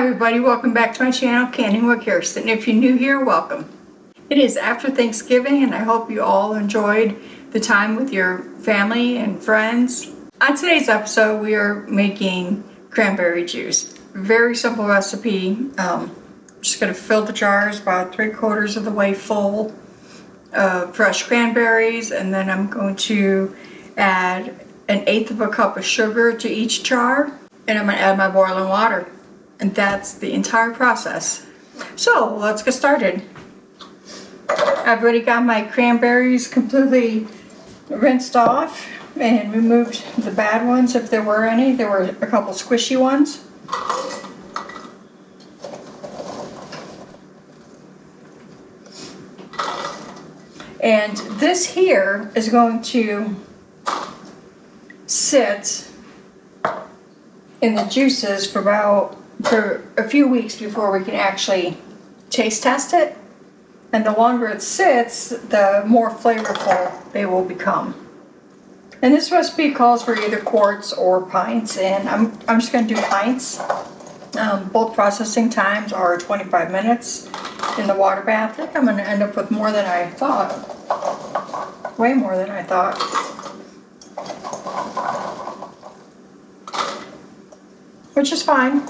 Hi everybody, welcome back to my channel, Canning with Kerstin. If you're new here, welcome. It is after Thanksgiving and I hope you all enjoyed the time with your family and friends. On today's episode, we are making cranberry juice. Very simple recipe. Just going to fill the jars about 3/4 of the way full of fresh cranberries, and then I'm going to add 1/8 of a cup of sugar to each jar, and I'm going to add my boiling water. And that's the entire process. So let's get started. I've already got my cranberries completely rinsed off and removed the bad ones if there were any. There were a couple squishy ones. And this here is going to sit in the juices for a few weeks before we can actually taste test it. And the longer it sits, the more flavorful they will become. And this recipe calls for either quarts or pints, and I'm just going to do pints. Both processing times are 25 minutes in the water bath. I think I'm going to end up with more than I thought. Way more than I thought. Which is fine.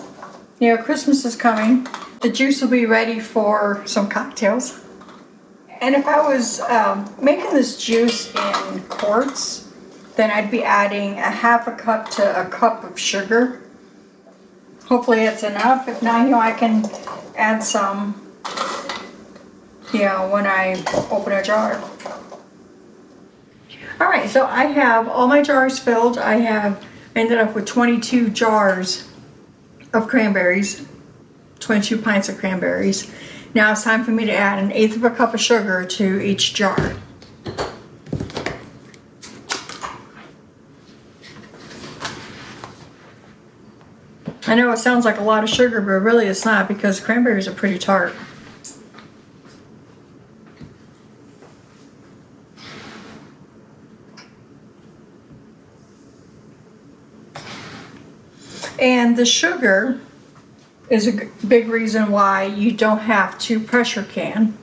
You know, Christmas is coming. The juice will be ready for some cocktails. And if I was making this juice in quarts, then I'd be adding 1/2 cup to a cup of sugar. Hopefully it's enough. If not, you know, I can add some, you know, when I open a jar. Alright, so I have all my jars filled. I ended up with 22 jars of cranberries, 22 pints of cranberries. Now it's time for me to add 1/8 of a cup of sugar to each jar. I know it sounds like a lot of sugar, but really it's not, because cranberries are pretty tart. And the sugar is a big reason why you don't have to pressure can.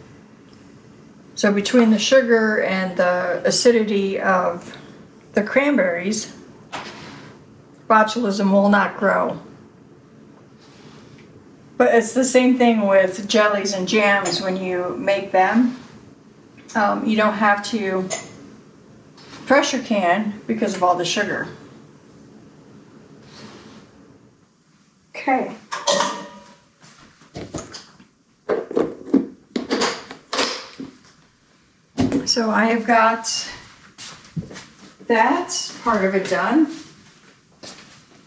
So between the sugar and the acidity of the cranberries, botulism will not grow. But it's the same thing with jellies and jams. When you make them, you don't have to pressure can because of all the sugar. Okay. So I have got that part of it done.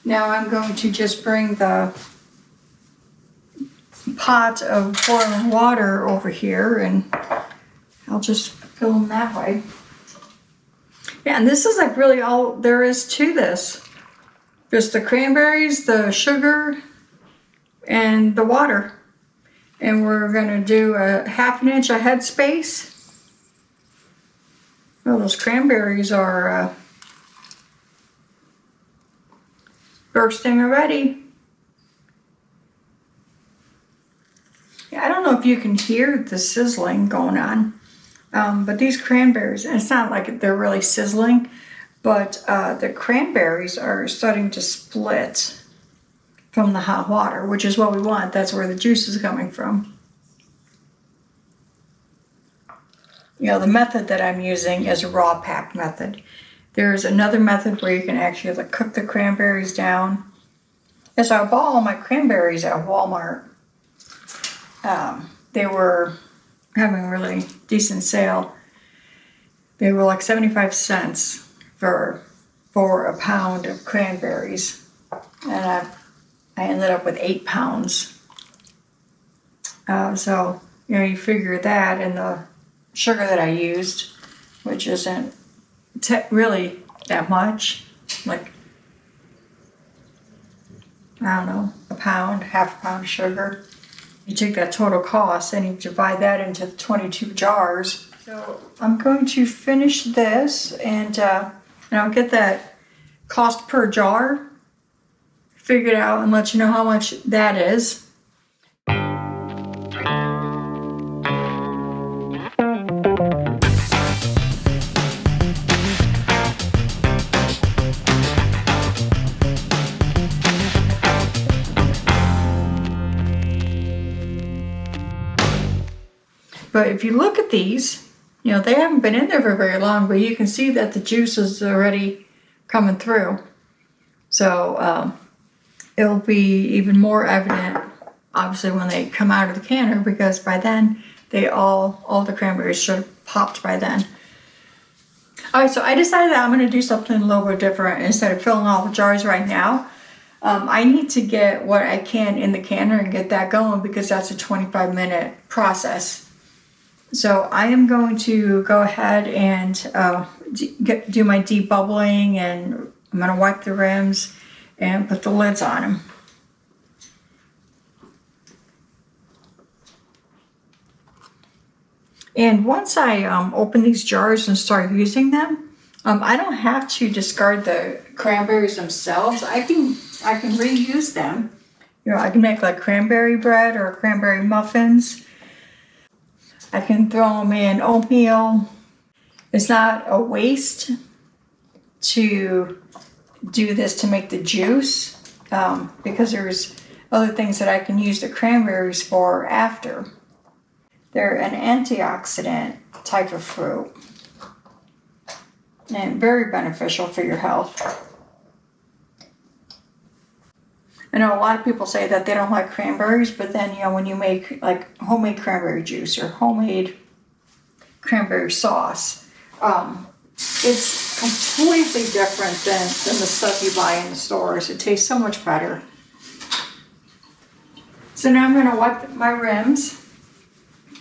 Now I'm going to just bring the pot of boiling water over here, and I'll just fill them that way. Yeah, and this is like really all there is to this. Just the cranberries, the sugar, and the water. And we're going to do a 1/2 inch of headspace. Well, those cranberries are bursting already. Yeah, I don't know if you can hear the sizzling going on, but these cranberries, and it's not like they're really sizzling, but the cranberries are starting to split from the hot water, which is what we want. That's where the juice is coming from. You know, the method that I'm using is a raw pack method. There's another method where you can actually like cook the cranberries down. And so I bought all my cranberries at Walmart. They were having a really decent sale. They were like 75 cents for a pound of cranberries. And I ended up with 8 pounds. So, you know, you figure that, and the sugar that I used, which isn't really that much, like, I don't know, a pound, 1/2 pound of sugar. You take that total cost and you divide that into 22 jars. So I'm going to finish this, and I'll get that cost per jar figured out and let you know how much that is. But if you look at these, you know, they haven't been in there for very long, but you can see that the juice is already coming through. So it'll be even more evident, obviously, when they come out of the canner, because by then all the cranberries should have popped by then. All right, so I decided that I'm going to do something a little bit different. Instead of filling all the jars right now, I need to get what I can in the canner and get that going, because that's a 25-minute process. So I am going to go ahead and do my debubbling, and I'm going to wipe the rims and put the lids on them. And once I open these jars and start using them, I don't have to discard the cranberries themselves. I can reuse them. You know, I can make like cranberry bread or cranberry muffins. I can throw them in oatmeal. It's not a waste to do this to make the juice, because there's other things that I can use the cranberries for after. They're an antioxidant type of fruit and very beneficial for your health. I know a lot of people say that they don't like cranberries, but then, you know, when you make like homemade cranberry juice or homemade cranberry sauce, it's completely different than the stuff you buy in the stores. It tastes so much better. So now I'm going to wipe my rims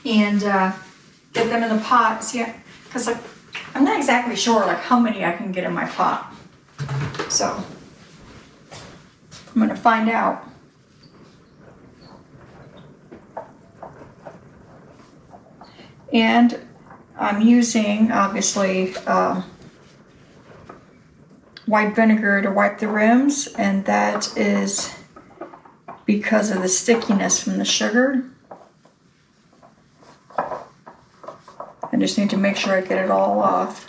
and get them in the pot. See, because like I'm not exactly sure like how many I can get in my pot. So I'm going to find out. And I'm using, obviously, white vinegar to wipe the rims, and that is because of the stickiness from the sugar. I just need to make sure I get it all off.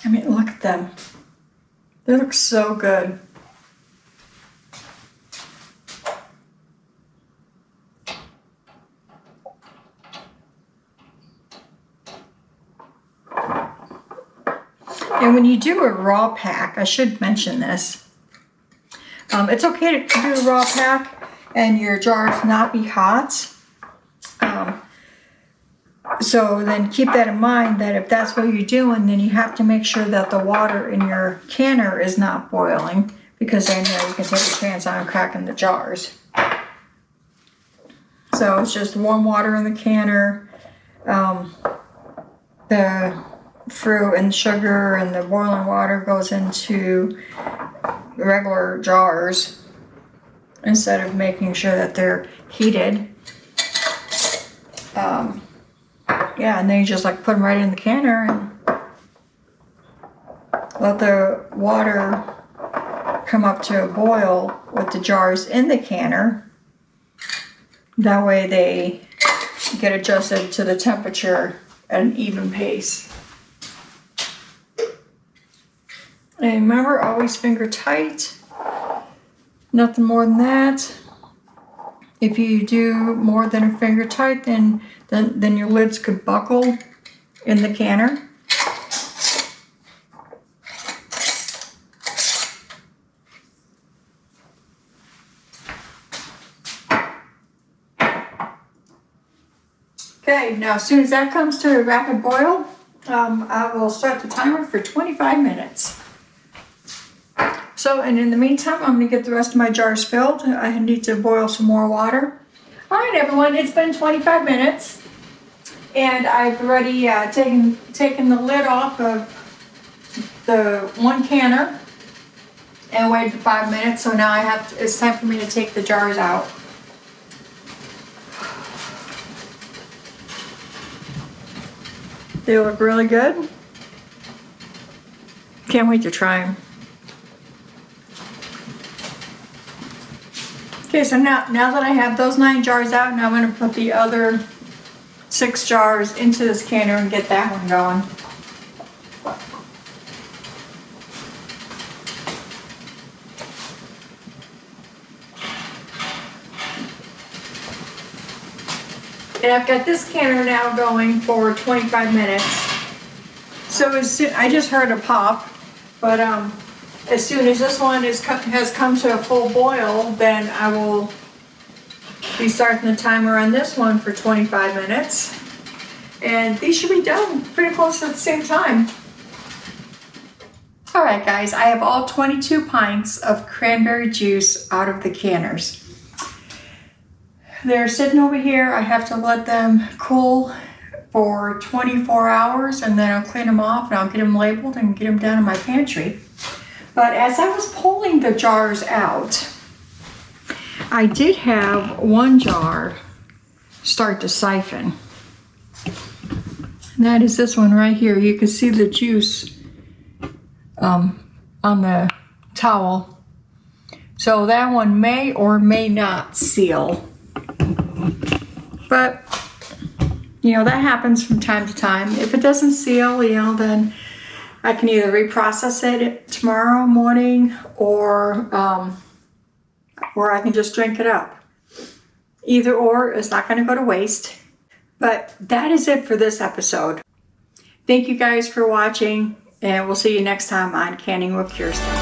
I mean, look at them. They look so good. And when you do a raw pack, I should mention this. It's okay to do a raw pack and your jars not be hot. So then keep that in mind, that if that's what you're doing, then you have to make sure that the water in your canner is not boiling, because then, you know, you can take a chance on cracking the jars. So it's just warm water in the canner. The fruit and sugar and the boiling water goes into regular jars instead of making sure that they're heated. Yeah, and then you just like put them right in the canner and let the water come up to a boil with the jars in the canner. That way they get adjusted to the temperature at an even pace. And remember, always finger tight. Nothing more than that. If you do more than a finger tight, then your lids could buckle in the canner. Okay, now as soon as that comes to a rapid boil, I will start the timer for 25 minutes. So, and in the meantime, I'm going to get the rest of my jars filled. I need to boil some more water. All right, everyone, it's been 25 minutes, and I've already taken the lid off of the one canner and waited for 5 minutes. So now it's time for me to take the jars out. They look really good. Can't wait to try them. Okay, so now that I have those 9 jars out, now I'm going to put the other 6 jars into this canner and get that one going. And I've got this canner now going for 25 minutes. So I just heard a pop, but as soon as this one has come to a full boil, then I will be starting the timer on this one for 25 minutes. And these should be done pretty close at the same time. All right, guys, I have all 22 pints of cranberry juice out of the canners. They're sitting over here. I have to let them cool for 24 hours and then I'll clean them off and I'll get them labeled and get them down in my pantry. But as I was pulling the jars out, I did have one jar start to siphon. And that is this one right here. You can see the juice on the towel. So that one may or may not seal. But, you know, that happens from time to time. If it doesn't seal, you know, then I can either reprocess it tomorrow morning or I can just drink it up. Either or is not going to go to waste. But that is it for this episode. Thank you guys for watching, and we'll see you next time on Canning with Kerstin.